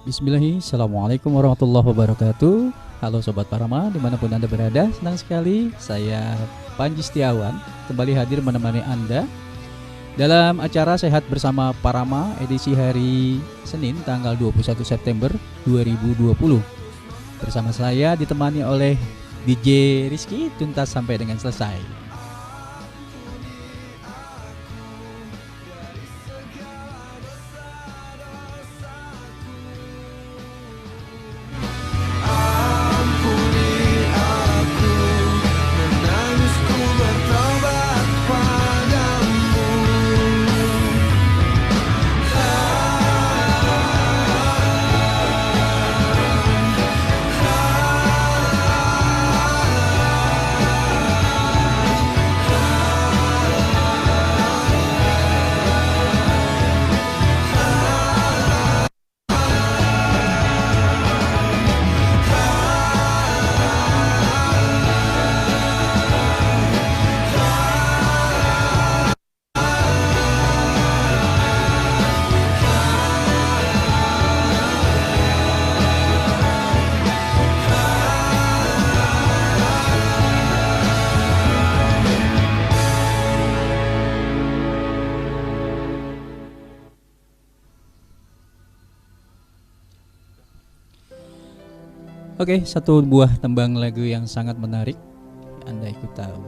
Bismillahirrahmanirrahim. Assalamualaikum warahmatullahi wabarakatuh. Halo Sobat Parama, dimanapun Anda berada. Senang sekali saya Panji Setiawan kembali hadir menemani Anda dalam acara Sehat Bersama Parama edisi hari Senin tanggal 21 September 2020. Bersama saya ditemani oleh DJ Rizky tuntas sampai dengan selesai. Oke, satu buah tembang lagu yang sangat menarik. Anda ikut tahu.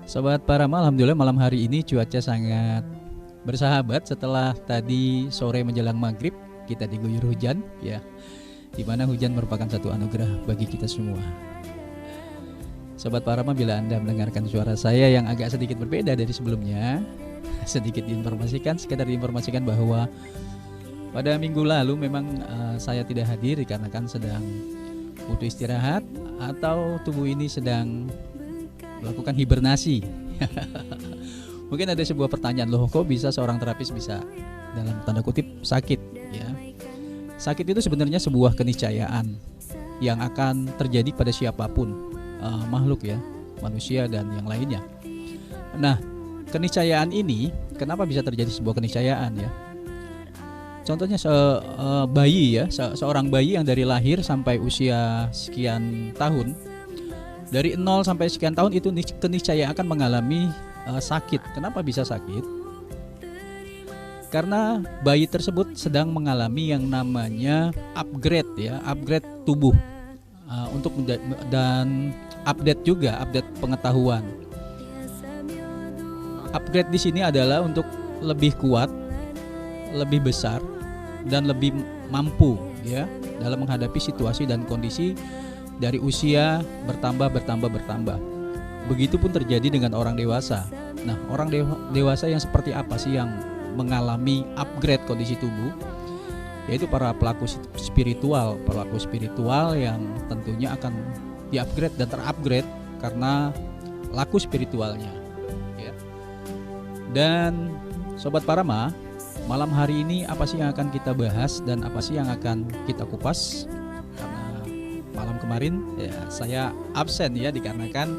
Sobat Parama, alhamdulillah malam hari ini cuaca sangat bersahabat setelah tadi sore menjelang maghrib kita diguyur hujan, ya. Dimana hujan merupakan satu anugerah bagi kita semua. Sobat Parama, bila Anda mendengarkan suara saya yang agak sedikit berbeda dari sebelumnya, sedikit sekedar diinformasikan bahwa pada minggu lalu memang saya tidak hadir dikarenakan sedang butuh istirahat atau tubuh ini sedang melakukan hibernasi. Mungkin ada sebuah pertanyaan, loh kok bisa seorang terapis bisa dalam tanda kutip sakit, ya. Sakit itu sebenarnya sebuah keniscayaan yang akan terjadi pada siapapun, makhluk ya, manusia dan yang lainnya. Nah, keniscayaan ini kenapa bisa terjadi sebuah keniscayaan, ya? Contohnya bayi ya, seorang bayi yang dari lahir sampai usia sekian tahun, dari 0 sampai sekian tahun itu keniscayaan akan mengalami sakit. Kenapa bisa sakit? Karena bayi tersebut sedang mengalami yang namanya upgrade ya, upgrade tubuh dan update juga, update pengetahuan. Upgrade di sini adalah untuk lebih kuat, lebih besar dan lebih mampu ya dalam menghadapi situasi dan kondisi dari usia bertambah. Begitupun terjadi dengan orang dewasa. Nah, orang dewasa yang seperti apa sih yang mengalami upgrade kondisi tubuh? Yaitu para pelaku spiritual yang tentunya akan di-upgrade dan terupgrade karena laku spiritualnya ya. Dan Sobat Parama, malam hari ini apa sih yang akan kita bahas dan apa sih yang akan kita kupas? Karena malam kemarin ya saya absen ya, dikarenakan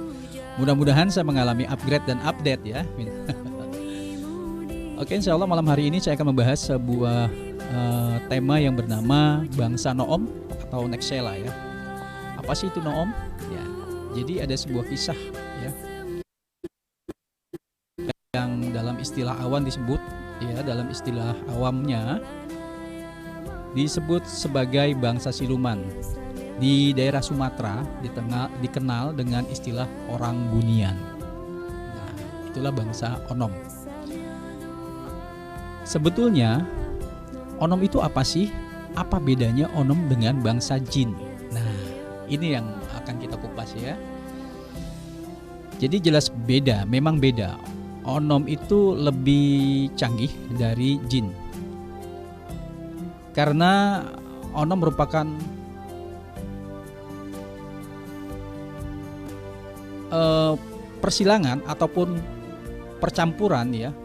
mudah-mudahan saya mengalami upgrade dan update ya. Oke, insya Allah malam hari ini saya akan membahas sebuah tema yang bernama bangsa Noom atau Nexela ya. Apa sih itu Noom? Ya, jadi ada sebuah kisah ya yang dalam istilah awan disebut ya, dalam istilah awamnya disebut sebagai bangsa siluman. Di daerah Sumatera dikenal dengan istilah orang bunian. Nah, itulah bangsa Onom. Sebetulnya Onom itu apa sih? Apa bedanya Onom dengan bangsa jin? Nah, ini yang akan kita kupas ya. Jadi jelas beda, memang beda. Onom itu lebih canggih dari jin karena Onom merupakan persilangan ataupun percampuran ya,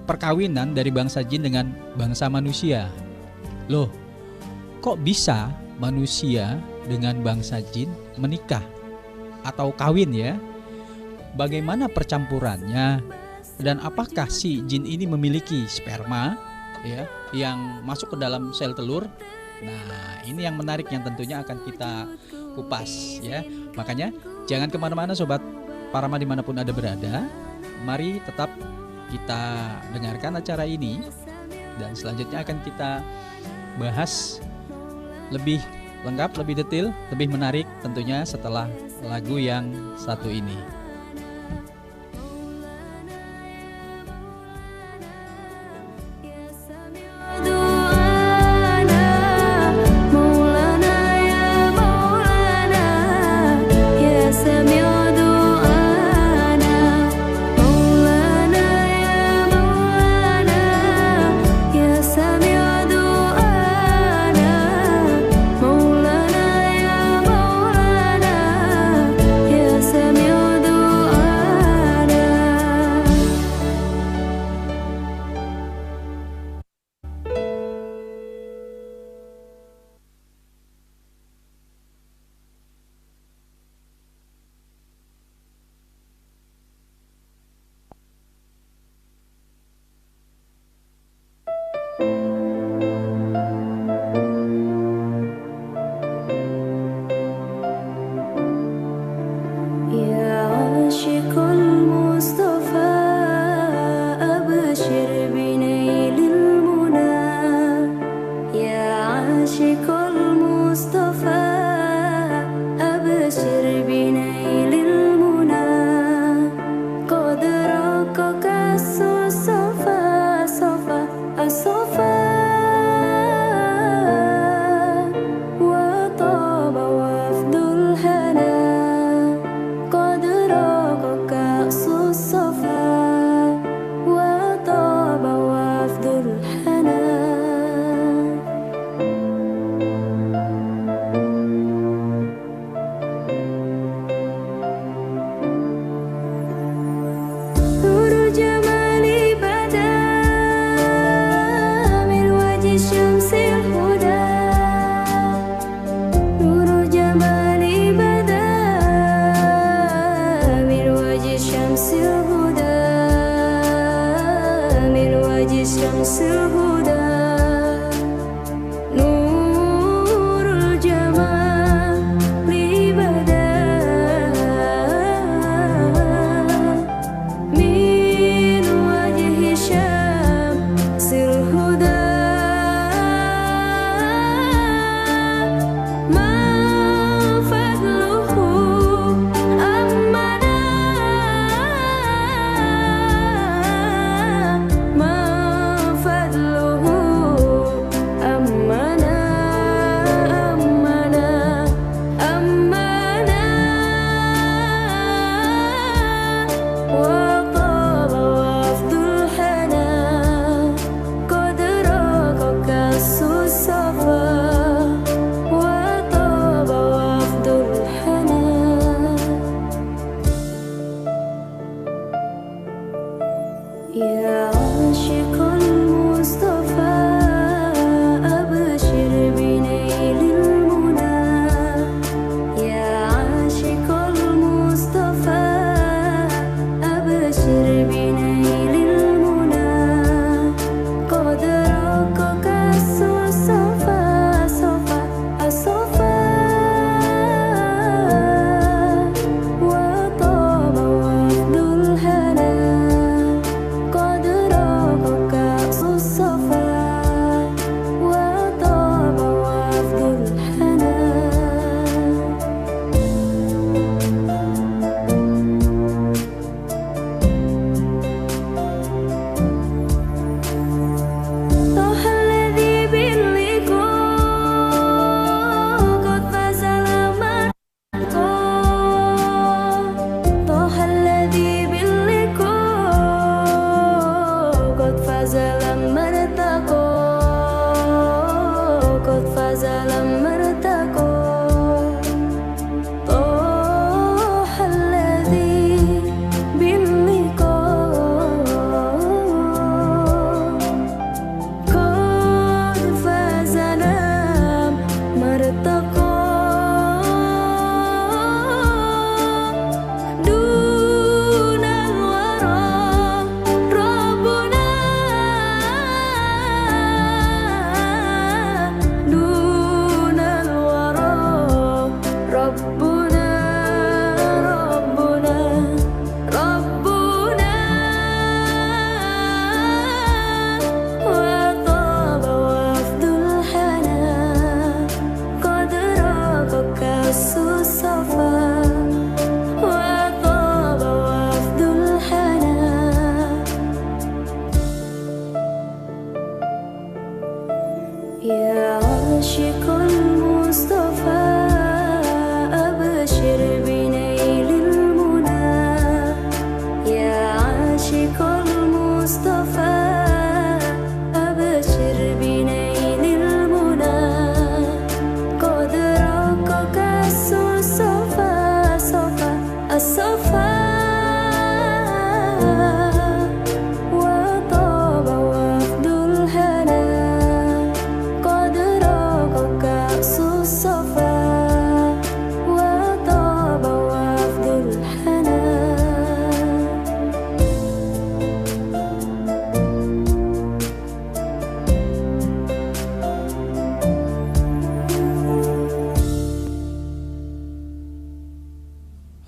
perkawinan dari bangsa jin dengan bangsa manusia. Loh, kok bisa manusia dengan bangsa jin menikah atau kawin ya? Bagaimana percampurannya? Dan apakah si jin ini memiliki sperma ya yang masuk ke dalam sel telur Nah, ini yang menarik yang tentunya akan kita kupas ya. Makanya jangan kemana-mana sobat Parama dimanapun Anda berada. Mari tetap kita dengarkan acara ini. Dan selanjutnya akan kita bahas lebih lengkap, lebih detail, lebih menarik tentunya setelah lagu yang satu ini.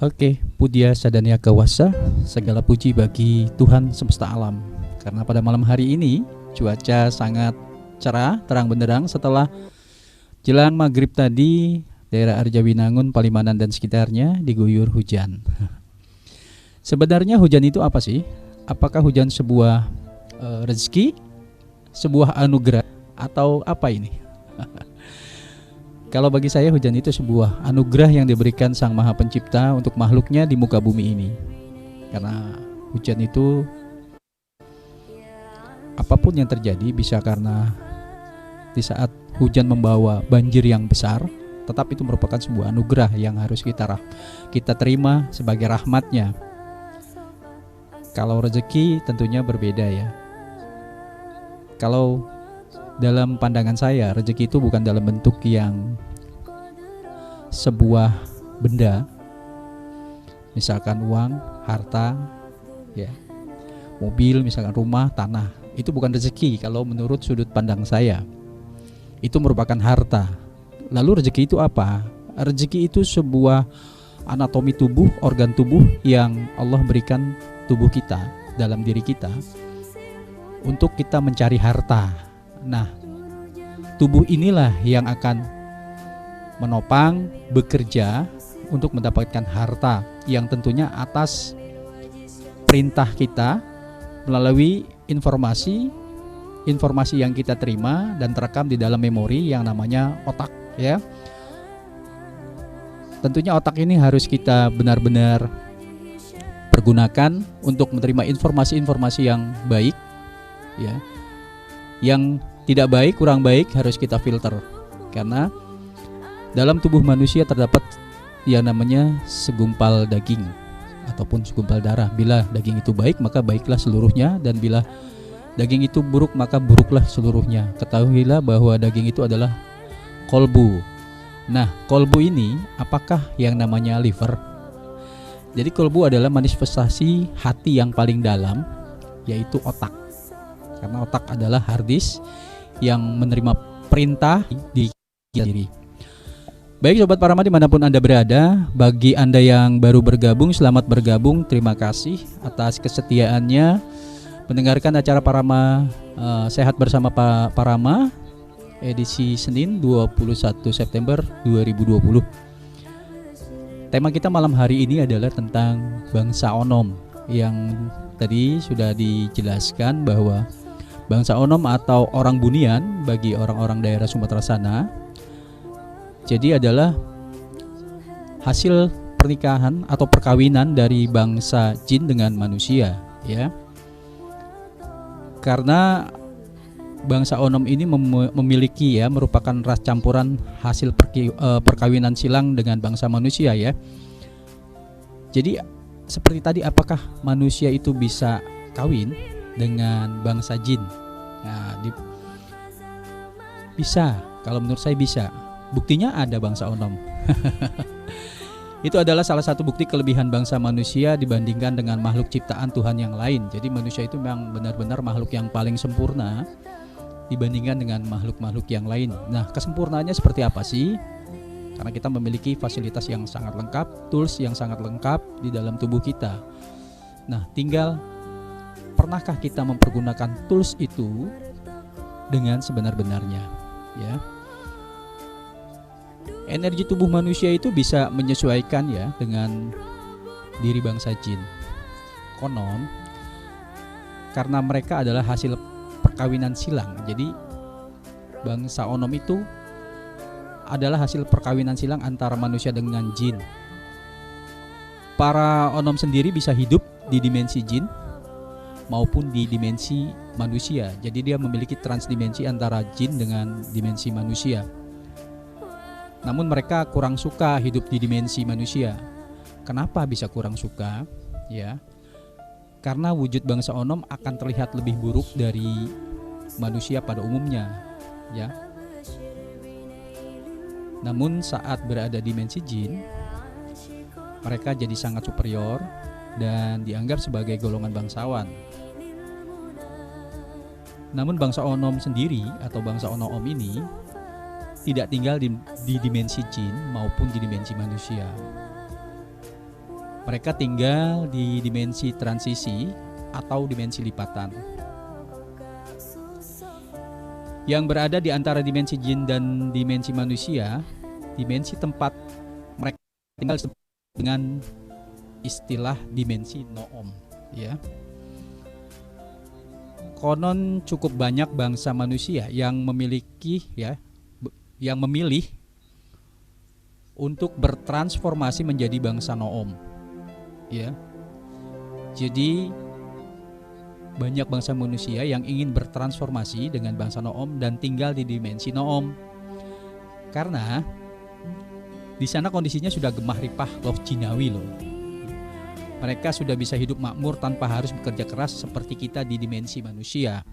Oke, puja sadania kawasa, segala puji bagi Tuhan semesta alam. Karena pada malam hari ini cuaca sangat cerah, terang benderang setelah jelang maghrib tadi daerah Arjawinangun, Palimanan dan sekitarnya diguyur hujan. Sebenarnya hujan itu apa sih? Apakah hujan sebuah rezeki, sebuah anugerah, atau apa ini? Kalau bagi saya hujan itu sebuah anugerah yang diberikan Sang Maha Pencipta untuk makhluknya di muka bumi ini. Karena hujan itu apapun yang terjadi bisa karena di saat hujan membawa banjir yang besar, tetap itu merupakan sebuah anugerah yang harus kita terima sebagai rahmatnya. Kalau rezeki tentunya berbeda ya. Kalau dalam pandangan saya, rezeki itu bukan dalam bentuk yang sebuah benda, misalkan uang, harta, ya, mobil, misalkan rumah, tanah. Itu bukan rezeki kalau menurut sudut pandang saya. Itu merupakan harta. Lalu rezeki itu apa? Rezeki itu sebuah anatomi tubuh, organ tubuh yang Allah berikan tubuh kita, dalam diri kita, untuk kita mencari harta. Nah, tubuh inilah yang akan menopang, bekerja untuk mendapatkan harta yang tentunya atas perintah kita melalui informasi yang kita terima dan terekam di dalam memori yang namanya otak, ya. Tentunya otak ini harus kita benar-benar pergunakan untuk menerima informasi-informasi yang baik, ya. Yang tidak baik, kurang baik harus kita filter. Karena dalam tubuh manusia terdapat yang namanya segumpal daging ataupun segumpal darah. Bila daging itu baik, maka baiklah seluruhnya, dan bila daging itu buruk, maka buruklah seluruhnya. Ketahuilah bahwa daging itu adalah kolbu. Nah, kolbu ini apakah yang namanya liver? Jadi kolbu adalah manifestasi hati yang paling dalam, yaitu otak. Karena otak adalah hard disk yang menerima perintah di diri. Baik Sobat Parama dimanapun Anda berada, bagi Anda yang baru bergabung, selamat bergabung. Terima kasih atas kesetiaannya mendengarkan acara Parama Sehat Bersama Pak Parama edisi Senin 21 September 2020. Tema kita malam hari ini adalah tentang bangsa Onom, yang tadi sudah dijelaskan bahwa bangsa Onom atau orang Bunian bagi orang-orang daerah Sumatera sana, jadi adalah hasil pernikahan atau perkawinan dari bangsa jin dengan manusia, ya. Karena bangsa Onom ini memiliki, ya, merupakan ras campuran hasil perkawinan silang dengan bangsa manusia, ya. Jadi seperti tadi, apakah manusia itu bisa kawin dengan bangsa jin? Nah, bisa. Kalau menurut saya bisa. Buktinya ada bangsa Onom. Itu adalah salah satu bukti kelebihan bangsa manusia dibandingkan dengan makhluk ciptaan Tuhan yang lain. Jadi manusia itu memang benar-benar makhluk yang paling sempurna dibandingkan dengan makhluk-makhluk yang lain. Nah, kesempurnaannya seperti apa sih? Karena kita memiliki fasilitas yang sangat lengkap, tools yang sangat lengkap di dalam tubuh kita. Nah, tinggal pernahkah kita mempergunakan tools itu dengan sebenar-benarnya, ya? Energi tubuh manusia itu bisa menyesuaikan, ya, dengan diri bangsa jin. Konon karena mereka adalah hasil perkawinan silang. Jadi bangsa Onom itu adalah hasil perkawinan silang antara manusia dengan jin. Para Onom sendiri bisa hidup di dimensi jin maupun di dimensi manusia. Jadi dia memiliki transdimensi antara jin dengan dimensi manusia. Namun mereka kurang suka hidup di dimensi manusia. Kenapa bisa kurang suka? Ya, karena wujud bangsa Onom akan terlihat lebih buruk dari manusia pada umumnya, ya. Namun saat berada di dimensi jin, mereka jadi sangat superior dan dianggap sebagai golongan bangsawan. Namun bangsa Onom sendiri atau bangsa Onom ini tidak tinggal di dimensi jin maupun di dimensi manusia. Mereka tinggal di dimensi transisi atau dimensi lipatan, yang berada di antara dimensi jin dan dimensi manusia. Dimensi tempat mereka tinggal dengan istilah dimensi noom, ya. Konon cukup banyak bangsa manusia yang memilih untuk bertransformasi menjadi bangsa noom, ya. Jadi banyak bangsa manusia yang ingin bertransformasi dengan bangsa noom dan tinggal di dimensi noom, karena di sana kondisinya sudah gemah ripah loh jinawi loh. Mereka sudah bisa hidup makmur tanpa harus bekerja keras seperti kita di dimensi manusia.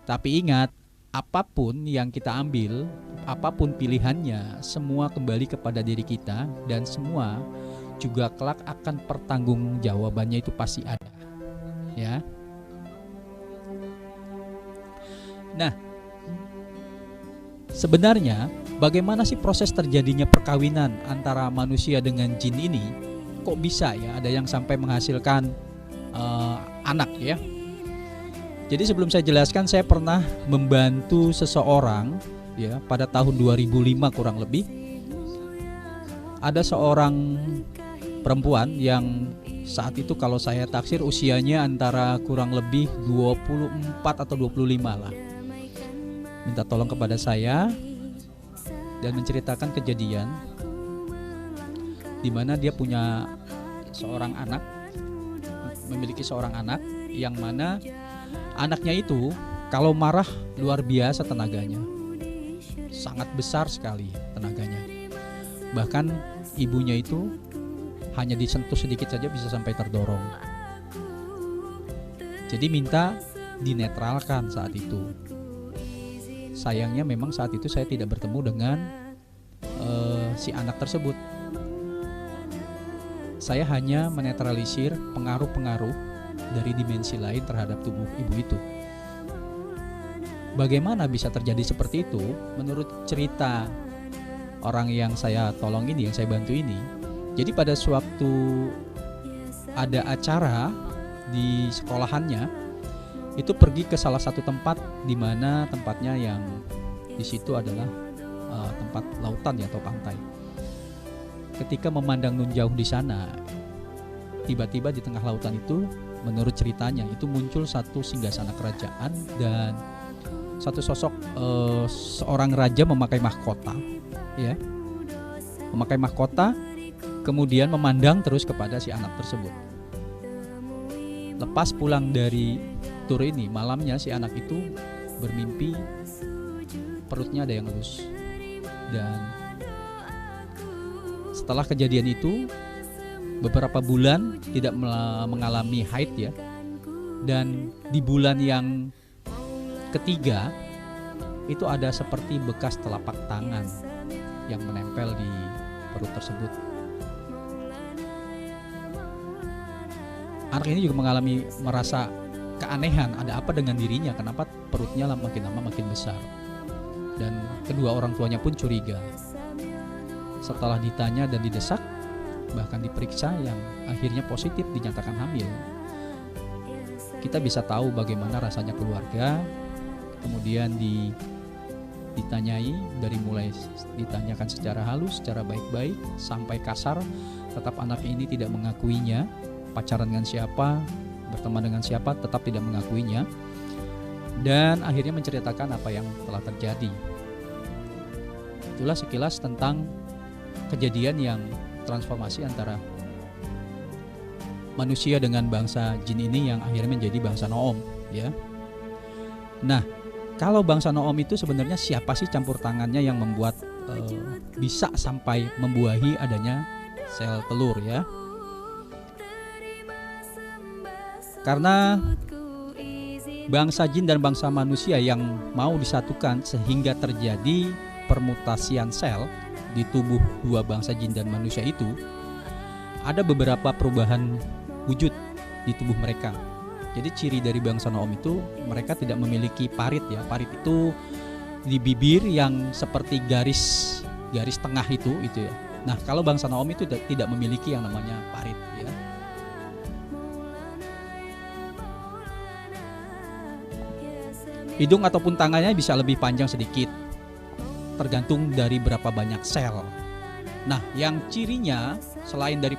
Tapi ingat, apapun yang kita ambil, apapun pilihannya, semua kembali kepada diri kita, dan semua juga kelak akan pertanggungjawabannya itu pasti ada, ya. Nah, sebenarnya bagaimana sih proses terjadinya perkawinan antara manusia dengan jin ini? Kok bisa ya ada yang sampai menghasilkan anak, ya? Jadi sebelum saya jelaskan, saya pernah membantu seseorang, ya, pada tahun 2005 kurang lebih. Ada seorang perempuan yang saat itu kalau saya taksir usianya antara kurang lebih 24 atau 25 lah. Minta tolong kepada saya dan menceritakan kejadian di mana dia punya seorang anak, memiliki seorang anak yang mana anaknya itu kalau marah luar biasa tenaganya, sangat besar sekali tenaganya. Bahkan ibunya itu hanya disentuh sedikit saja bisa sampai terdorong. Jadi minta dinetralkan saat itu. Sayangnya memang saat itu saya tidak bertemu dengan si anak tersebut. Saya hanya menetralisir pengaruh-pengaruh dari dimensi lain terhadap tubuh ibu itu. Bagaimana bisa terjadi seperti itu? Menurut cerita orang yang saya tolong ini, yang saya bantu ini, jadi pada suatu ada acara di sekolahannya, itu pergi ke salah satu tempat di mana tempatnya yang di situ adalah tempat lautan, ya, atau pantai. Ketika memandang nun jauh di sana, tiba-tiba di tengah lautan itu, menurut ceritanya itu muncul satu singgasana kerajaan dan satu sosok seorang raja memakai mahkota, ya, memakai mahkota, kemudian memandang terus kepada si anak tersebut. Lepas pulang dari tur ini, malamnya si anak itu bermimpi perutnya ada yang halus. Dan setelah kejadian itu beberapa bulan tidak mengalami haid, ya. Dan di bulan yang ketiga itu ada seperti bekas telapak tangan yang menempel di perut tersebut. Anak ini juga mengalami merasa keanehan, ada apa dengan dirinya, kenapa perutnya makin lama makin besar. Dan kedua orang tuanya pun curiga. Setelah ditanya dan didesak, bahkan diperiksa, yang akhirnya positif dinyatakan hamil, kita bisa tahu bagaimana rasanya keluarga. Kemudian ditanyai, dari mulai ditanyakan secara halus, secara baik-baik sampai kasar, tetap anak ini tidak mengakuinya. Pacaran dengan siapa, berteman dengan siapa, tetap tidak mengakuinya. Dan akhirnya menceritakan apa yang telah terjadi. Itulah sekilas tentang kejadian yang transformasi antara manusia dengan bangsa jin ini yang akhirnya menjadi bangsa noom, ya. Nah, kalau bangsa noom itu sebenarnya siapa sih campur tangannya yang membuat bisa sampai membuahi adanya sel telur, ya? Karena bangsa jin dan bangsa manusia yang mau disatukan sehingga terjadi permutasian sel di tubuh dua bangsa jin dan manusia itu, ada beberapa perubahan wujud di tubuh mereka. Jadi ciri dari bangsa noom itu, mereka tidak memiliki parit, ya. Parit itu di bibir yang seperti garis tengah itu ya. Nah, kalau bangsa Naom itu tidak memiliki yang namanya parit ya. Hidung ataupun tangannya bisa lebih panjang sedikit, tergantung dari berapa banyak sel. Nah, yang cirinya selain dari